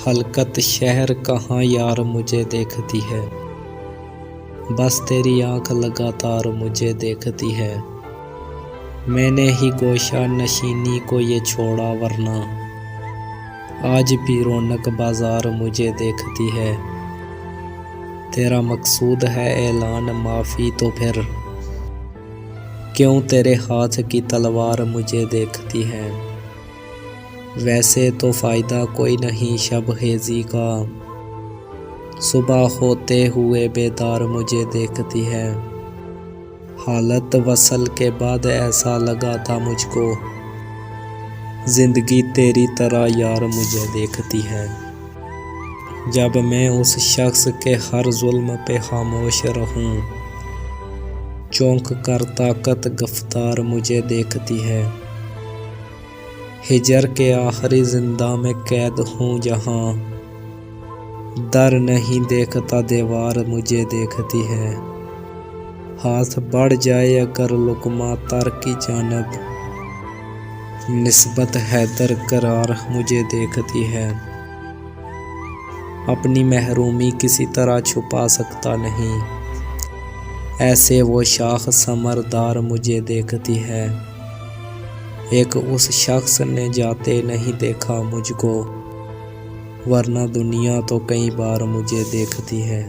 हलकत शहर कहाँ यार मुझे देखती है, बस तेरी आँख लगातार मुझे देखती है। मैंने ही गोशा नशीनी को ये छोड़ा, वरना आज भी रौनक बाजार मुझे देखती है। तेरा मकसूद है ऐलान माफ़ी, तो फिर क्यों तेरे हाथ की तलवार मुझे देखती है। वैसे तो फ़ायदा कोई नहीं शब हेज़ी का, सुबह होते हुए बेदार मुझे देखती है। हालत वसल के बाद ऐसा लगा था मुझको, ज़िंदगी तेरी तरह यार मुझे देखती है। जब मैं उस शख्स के हर जुल्म पे खामोश रहूं, चौंक कर ताकत गिरफ्तार मुझे देखती है। हिजर के आखिरी जिंदा में कैद हूँ जहाँ, दर नहीं देखता दीवार मुझे देखती है। हाथ बढ़ जाए अगर लुक़मा तर की जानब, निस्बत हैदर करार मुझे देखती है। अपनी महरूमी किसी तरह छुपा सकता नहीं, ऐसे वो शाख समरदार मुझे देखती है। एक उस शख्स ने जाते नहीं देखा मुझको, वरना दुनिया तो कई बार मुझे देखती है।